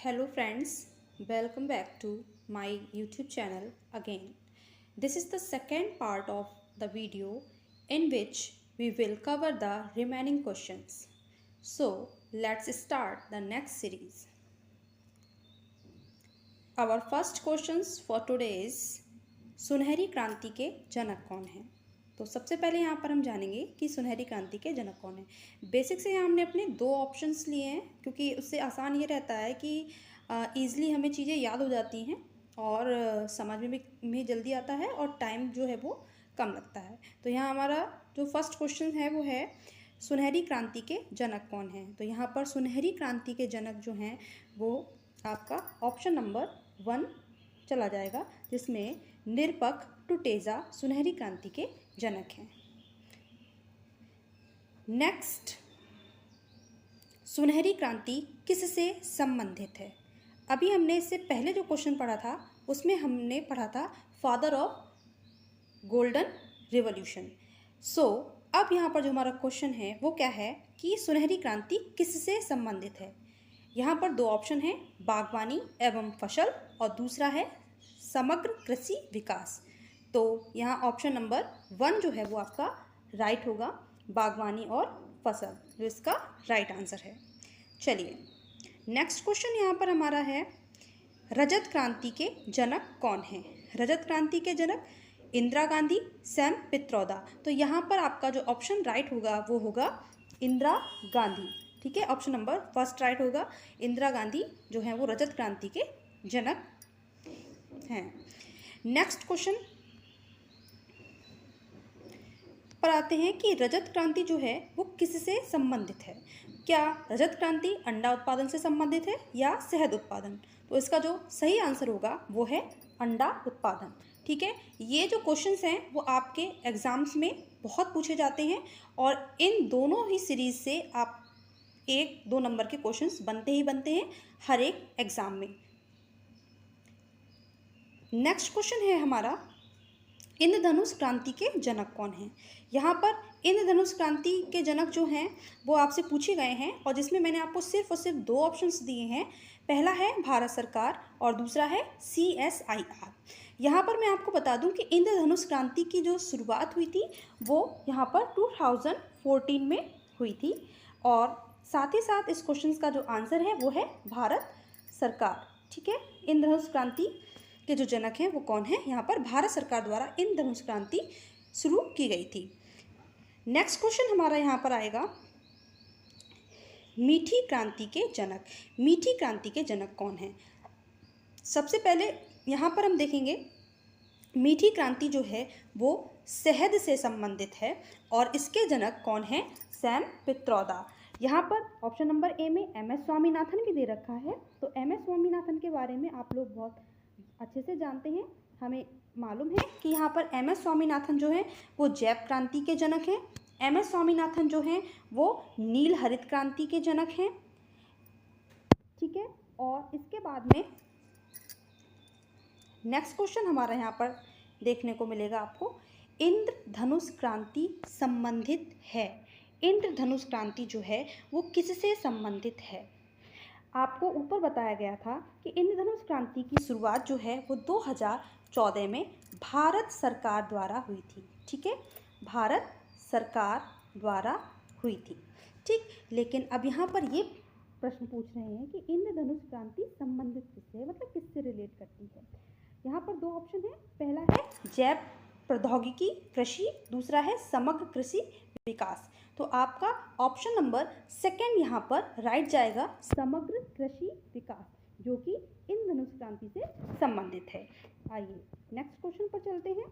Hello friends, welcome back to my YouTube channel again. This is the second part of the video in which we will cover the remaining questions. So let's start the next series. Our first questions for today is सुनहरी क्रांति के जनक कौन हैं। तो सबसे पहले यहाँ पर हम जानेंगे कि सुनहरी क्रांति के जनक कौन हैं। बेसिक से यहाँ हमने अपने दो ऑप्शंस लिए हैं क्योंकि उससे आसान ये रहता है कि ईज़िली हमें चीज़ें याद हो जाती हैं और समझ में जल्दी आता है और टाइम जो है वो कम लगता है। तो यहाँ हमारा जो फर्स्ट क्वेश्चन है वो है सुनहरी क्रांति के जनक कौन हैं। तो यहाँ पर सुनहरी क्रांति के जनक जो हैं वो आपका ऑप्शन नंबर 1 चला जाएगा, जिसमें निरपख टुटेजा सुनहरी क्रांति के जनक हैं। नेक्स्ट, सुनहरी क्रांति किससे संबंधित है। अभी हमने इससे पहले जो क्वेश्चन पढ़ा था उसमें हमने पढ़ा था फादर ऑफ गोल्डन रिवॉल्यूशन। अब यहाँ पर जो हमारा क्वेश्चन है वो क्या है कि सुनहरी क्रांति किससे संबंधित है। यहाँ पर दो ऑप्शन है, बागवानी एवं फसल और दूसरा है समग्र कृषि विकास। तो यहाँ ऑप्शन नंबर 1 जो है वो आपका राइट होगा, बागवानी और फसल, जो इसका राइट आंसर है। चलिए नेक्स्ट क्वेश्चन यहाँ पर हमारा है रजत क्रांति के जनक कौन हैं। रजत क्रांति के जनक इंदिरा गांधी, सैम पित्रोदा। तो यहाँ पर आपका जो ऑप्शन राइट होगा वो होगा इंदिरा गांधी। ठीक है, ऑप्शन नंबर 1 राइट होगा। इंदिरा गांधी जो है वो रजत क्रांति के जनक हैं। नेक्स्ट क्वेश्चन पर आते हैं कि रजत क्रांति जो है वो किससे संबंधित है। क्या रजत क्रांति अंडा उत्पादन से संबंधित है या शहद उत्पादन। तो इसका जो सही आंसर होगा वो है अंडा उत्पादन। ठीक है, ये जो क्वेश्चंस हैं वो आपके एग्जाम्स में बहुत पूछे जाते हैं और इन दोनों ही सीरीज से आप 1-2 नंबर के क्वेश्चंस बनते ही बनते हैं हर एक एग्जाम में। नेक्स्ट क्वेश्चन है हमारा इंद्रधनुष क्रांति के जनक कौन हैं। यहाँ पर इंद्रधनुष क्रांति के जनक जो हैं वो आपसे पूछे गए हैं और जिसमें मैंने आपको सिर्फ और सिर्फ 2 ऑप्शंस दिए हैं। पहला है भारत सरकार और दूसरा है CSIR। यहाँ पर मैं आपको बता दूं कि इंद्रधनुष क्रांति की जो शुरुआत हुई थी वो यहाँ पर 2014 में हुई थी और साथ ही साथ इस क्वेश्चन का जो आंसर है वो है भारत सरकार। ठीक है, इंद्रधनुष क्रांति के जो जनक हैं वो कौन है। यहाँ पर भारत सरकार द्वारा इंद्रधनुष क्रांति शुरू की गई थी। नेक्स्ट क्वेश्चन हमारा यहाँ पर आएगा मीठी क्रांति के जनक। मीठी क्रांति के जनक कौन हैं। सबसे पहले यहाँ पर हम देखेंगे मीठी क्रांति जो है वो शहद से संबंधित है और इसके जनक कौन हैं, सैम पित्रोदा। यहाँ पर ऑप्शन नंबर ए में MS स्वामीनाथन भी दे रखा है। तो MS स्वामीनाथन के बारे में आप लोग बहुत अच्छे से जानते हैं। हमें मालूम है कि यहाँ पर MS स्वामीनाथन जो है वो जैव क्रांति के जनक हैं। MS स्वामीनाथन जो हैं वो नील हरित क्रांति के जनक हैं। ठीक है, और इसके बाद में नेक्स्ट क्वेश्चन हमारा यहाँ पर देखने को मिलेगा आपको इंद्रधनुष क्रांति संबंधित है। इंद्रधनुष क्रांति जो है वो किससे संबंधित है। आपको ऊपर बताया गया था कि इंद्रधनुष क्रांति की शुरुआत जो है वो 2014 में भारत सरकार द्वारा हुई थी। ठीक है, भारत सरकार द्वारा हुई थी। ठीक, लेकिन अब यहाँ पर ये प्रश्न पूछ रहे हैं कि इंद्रधनुष क्रांति संबंधित किससे है, मतलब किससे रिलेट करती है। यहाँ पर 2 ऑप्शन है, पहला है जैव प्रौद्योगिकी कृषि, दूसरा है समग्र कृषि विकास। तो आपका ऑप्शन नंबर 2 यहाँ पर राइट जाएगा, समग्र कृषि विकास, जो कि इंद्रधनुष क्रांति से संबंधित है। आइए नेक्स्ट क्वेश्चन पर चलते हैं।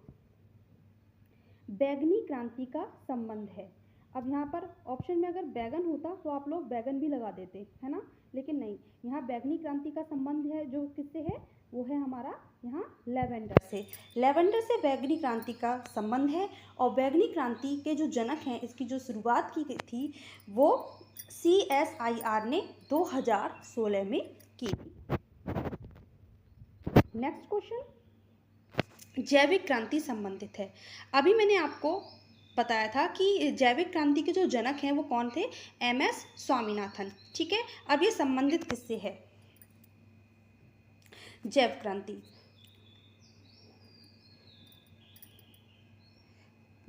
बैगनी क्रांति का संबंध है। अब यहाँ पर ऑप्शन में अगर बैगन होता तो आप लोग बैगन भी लगा देते, है ना, लेकिन नहीं, यहाँ बैगनी क्रांति का संबंध है जो किससे है, वो है हमारा यहाँ लेवेंडर से। लेवेंडर से बैगनी क्रांति का संबंध है और बैगनी क्रांति के जो जनक हैं, इसकी जो शुरुआत की गई थी वो CSIR ने 2016 में की थी। नेक्स्ट क्वेश्चन जैविक क्रांति संबंधित है। अभी मैंने आपको बताया था कि जैविक क्रांति के जो जनक हैं वो कौन थे, MS स्वामीनाथन। ठीक है, अब ये संबंधित किससे है। जैव क्रांति।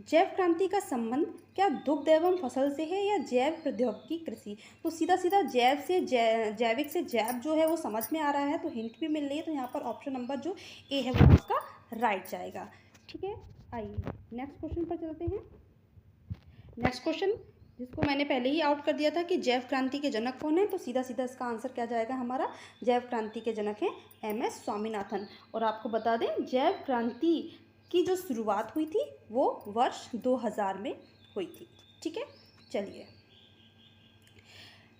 जैव क्रांति का संबंध क्या दुग्ध एवं फसल से है या जैव प्रौद्योगिकी कृषि? तो सीधा सीधा जैविक से जैव जो है वो समझ में आ रहा है, तो हिंट भी मिल रही है, तो यहाँ पर ऑप्शन नंबर जो ए है वो आपका राइट जाएगा। ठीक है, आइए नेक्स्ट क्वेश्चन पर चलते हैं। नेक्स्ट क्वेश्चन जिसको मैंने पहले ही आउट कर दिया था कि जैव क्रांति के जनक कौन है, तो सीधा सीधा इसका आंसर क्या जाएगा हमारा, जैव क्रांति के जनक हैं एम.एस. स्वामीनाथन। और आपको बता दें जैव क्रांति की जो शुरुआत हुई थी वो वर्ष 2000 में हुई थी। ठीक है, चलिए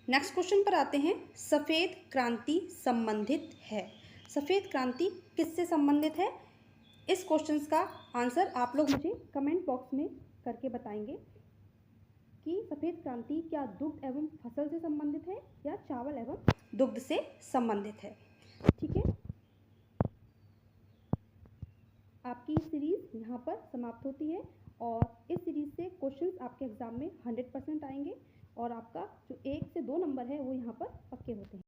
नेक्स्ट क्वेश्चन पर आते हैं। सफ़ेद क्रांति संबंधित है, सफ़ेद क्रांति किससे संबंधित है? इस क्वेश्चन का आंसर आप लोग मुझे कमेंट बॉक्स में करके बताएंगे कि सफ़ेद क्रांति क्या दुग्ध एवं फसल से संबंधित है या चावल एवं दुग्ध से संबंधित है। ठीक है, आपकी सीरीज़ यहाँ पर समाप्त होती है और इस सीरीज़ से क्वेश्चंस आपके एग्ज़ाम में 100% आएंगे और आपका जो 1 से 2 नंबर है वो यहाँ पर पक्के होते हैं।